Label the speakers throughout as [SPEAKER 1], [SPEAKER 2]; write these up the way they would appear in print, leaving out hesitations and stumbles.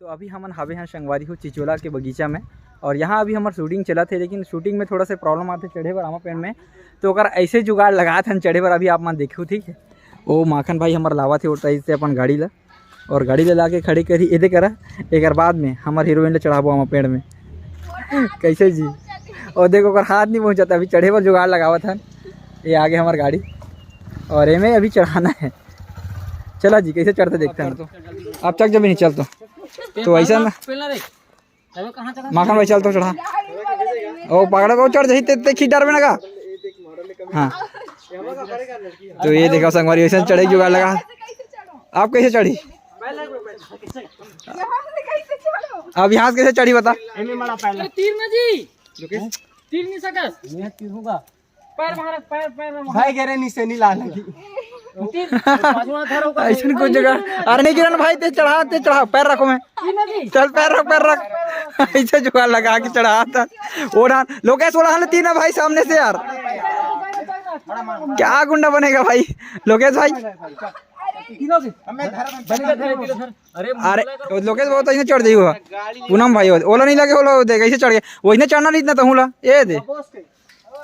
[SPEAKER 1] तो अभी हमन हावे हैं संगवारी हो चिचोला के बगीचा में और यहाँ अभी हमार शूटिंग चला थे, लेकिन शूटिंग में थोड़ा सा प्रॉब्लम आते चढ़े बर आमा पेड़ में, तो अगर ऐसे जुगाड़ लगा थे चढ़े बर। अभी आप मन देखो ठीक है, वो माखन भाई हमार लावा थे उठता से अपन गाड़ी ला और गाड़ी ला के खड़ी करी एदे करा। एक बाद में हमार हीरोइन ले चढ़ाबो आमा पेड़ में कैसे जी। और देखो अगर हाथ नहीं पहुँचाता, अभी चढ़े बर जुगाड़ लगावा था। ये आगे हमार गाड़ी और एमें अभी चढ़ाना है। चला जी कैसे चढ़ते देखते हैं। तो आप चक जब नहीं चल तो ऐसा ना माखन भाई चल तो चढ़ा ओ पकड़ा को चढ़ जाही ते खी डर में लगा। हाँ तो ये देखो संगवारी ऐसा चढ़े जुगाड़ लगा। आप कैसे चढ़ी, अब यहाँ से कैसे चढ़ी बता।
[SPEAKER 2] भाई कह रहे नीचे नहीं ला लगी
[SPEAKER 1] ऐसा कुछ जगह। अरे नहीं किरण भाई ते चढ़ा पैर रखो मैं चल पैर रख ऐसे जुगाड़ लगा के चढ़ा था। ओढ़ा लोकेश ओढ़ा तीन है भाई सामने से यार, क्या गुंडा बनेगा भाई लोकेश भाई। अरे लोकेश बहुत ऐसे चढ़ जाइए पूनम भाई ओला नहीं लगे ओला देख ऐसे चढ़ गए वही चढ़ना नहीं इतना तो हूँ ये दे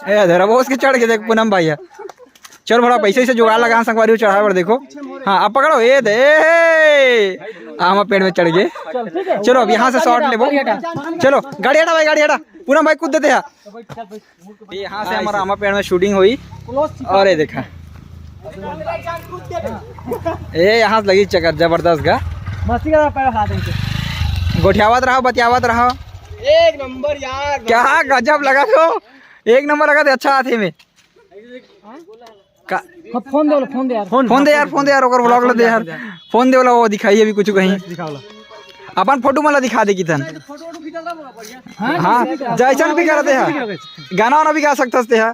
[SPEAKER 1] धरा वो उसके चढ़ के देख पूनम भाई है। चल बड़ा पैसे से जुगाड़ लगा संगवारी चढ़ा बड़ा देखो। हाँ अब पकड़ो ये दे आमा पेड़ में चढ़ गए। चलो अब यहाँ से शॉट ले। चलो गाड़ी हटा भाई गाड़ी हटा, पूनम भाई कूद देते हैं। यहाँ से हमारा आमा पेड़ में शूटिंग हुई और ये देखा ये यहाँ से लगी चक्कर जबरदस्त का गोठियावत रहा बतियावत रहा।
[SPEAKER 2] एक नंबर यार,
[SPEAKER 1] क्या गजब लगा तो एक नंबर लगा थे। अच्छा हाथी में
[SPEAKER 2] फोन दे
[SPEAKER 1] यार ओकर व्लॉग ला दे यार फोन दे वाला वो दिखाई अभी कुछ कहीं अपन फोटो मला दिखा दे कितन। हाँ जैसन भी करते हैं गाना वाना भी गा सकते हैं।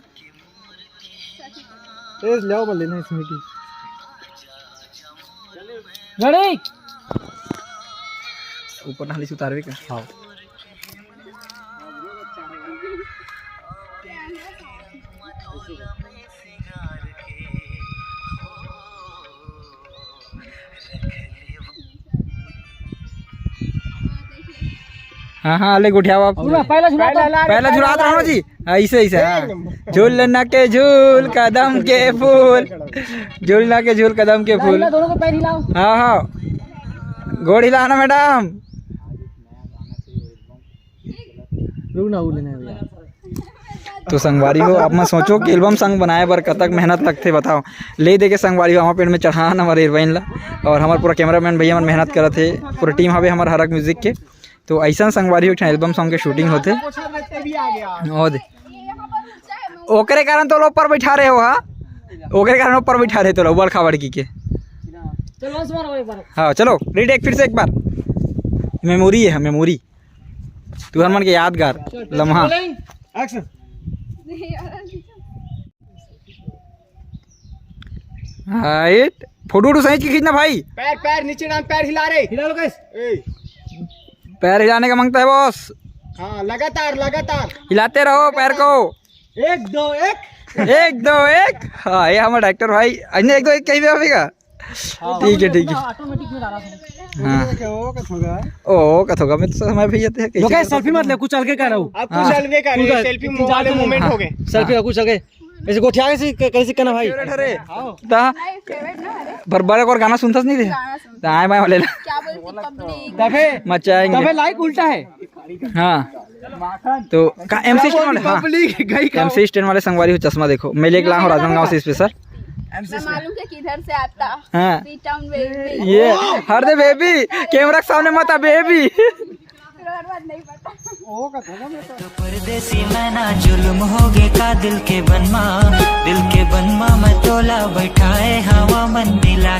[SPEAKER 1] ऊपर नाली से उतारवे का। हाँ हाँ ले गुठियावा पहला झुलात रहो जी ऐसे हाँ। झूलना के झूल कदम के फूल, झूलना के झूल कदम के फूल। हाँ हाँ गोड़ हिलाना मैडम। तो संगवारी हो आप मैं सोचो कि एल्बम संग बनाए बर कतक मेहनत लगते बताओ। ले दे के संगवारी हो हमारे पेड़ में चढ़ाना हमारे हीरोइन ला और हमारे पूरा कैमरामैन भैया मन मेहनत करत थे, पूरा टीम हवे हमारे हरक म्यूजिक के। तो ऐसा संगवारी हो एल्बम सॉन्ग के शूटिंग होते ओकरे कारण तो लोग ऊपर बैठा रहे हो। हाँ ओकरे कारण ऊपर बैठा रहे तो लोग बड़खा बड़की के। हाँ चलो रीटेक फिर से एक बार। मेमोरी है मेमोरी तू हरमन के यादगार लम्हा। हाइट फोटो सही खींचना भाई।
[SPEAKER 2] पैर नीचे डाल, पैर हिला रहे
[SPEAKER 1] पैर हिलाने का मांगता है बॉस।
[SPEAKER 2] हाँ लगातार
[SPEAKER 1] हिलाते रहो पैर को।
[SPEAKER 2] 1 2 1
[SPEAKER 1] 1 2 1। हाँ ये हमारा डायरेक्टर भाई अन्य 1 2 1 कहीं भी आवेगा। ठीक है हाँ ओ कथोगा मैं तो समय भैया थे।
[SPEAKER 2] सेल्फी मत ले कुछ चल के कर रहा हूँ। अब कुछ सेल्फी कर रहे सेल्फी वाले मोमेंट हो गए। सेल्फी कुछ चल के ऐसे गोठिया से कैसे करना भाई। बरबर और गाना सुनता नहीं थे आए मैं वाले दफे
[SPEAKER 1] मचाएंगे
[SPEAKER 2] दफे लाइक उल्टा है।
[SPEAKER 1] हाँ तो MC स्टैंड वाले MC स्टैंड वाले संगवारी हो चश्मा देखो मैं लेके लाऊं राजनांदगांव से स्पेशल।
[SPEAKER 3] मालूम है किधर से आता।
[SPEAKER 1] हाँ ये हर दे बेबी कैमरा के सामने मत आ बेबी।
[SPEAKER 3] नहीं पता
[SPEAKER 4] तो परदेसी मैं ना जुल्म हो गे का दिल के बनमा मैं तोला बैठाए हवा मन मिला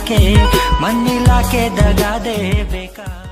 [SPEAKER 4] के दगा दे बेकार।